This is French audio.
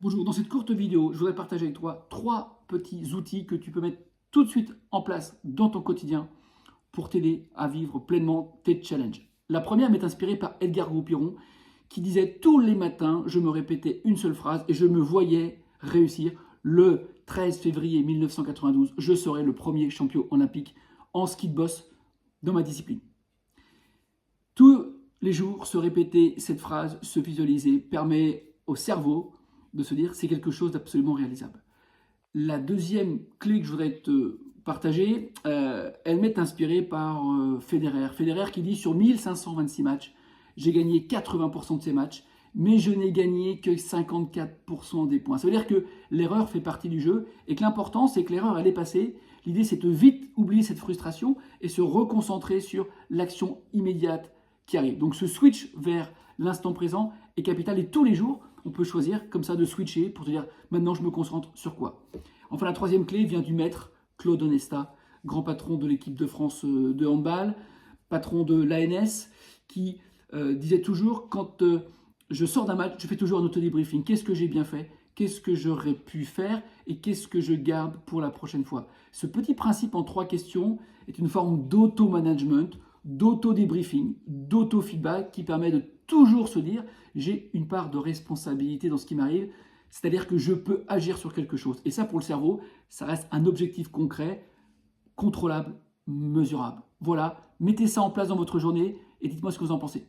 Bonjour, dans cette courte vidéo, je voudrais partager avec toi 3 petits outils que tu peux mettre tout de suite en place dans ton quotidien pour t'aider à vivre pleinement tes challenges. La première m'est inspirée par Edgar Goupiron qui disait tous les matins, je me répétais une seule phrase et je me voyais réussir. Le 13 février 1992, je serai le premier champion olympique en ski de boss dans ma discipline. Tous les jours, se répéter cette phrase, se visualiser, permet au cerveau de se dire c'est quelque chose d'absolument réalisable. La deuxième clé que je voudrais te partager, elle m'est inspirée par Federer. Federer qui dit sur 1526 matchs, j'ai gagné 80% de ces matchs, mais je n'ai gagné que 54% des points. Ça veut dire que l'erreur fait partie du jeu et que l'important c'est que l'erreur elle est passée. L'idée c'est de vite oublier cette frustration et se reconcentrer sur l'action immédiate qui arrive. Donc ce switch vers l'instant présent est capital et tous les jours, on peut choisir comme ça de switcher pour te dire maintenant je me concentre sur quoi. Enfin la troisième clé vient du maître Claude Onesta, grand patron de l'équipe de France de handball, patron de l'ANS, qui disait toujours quand je sors d'un match, je fais toujours un auto-débriefing. Qu'est-ce que j'ai bien fait? Qu'est-ce que j'aurais pu faire? Et qu'est-ce que je garde pour la prochaine fois? Ce petit principe en 3 questions est une forme d'auto-management, d'auto-débriefing, d'auto-feedback qui permet de toujours se dire j'ai une part de responsabilité dans ce qui m'arrive, c'est-à-dire que je peux agir sur quelque chose. Et ça, pour le cerveau, ça reste un objectif concret, contrôlable, mesurable. Voilà, mettez ça en place dans votre journée et dites-moi ce que vous en pensez.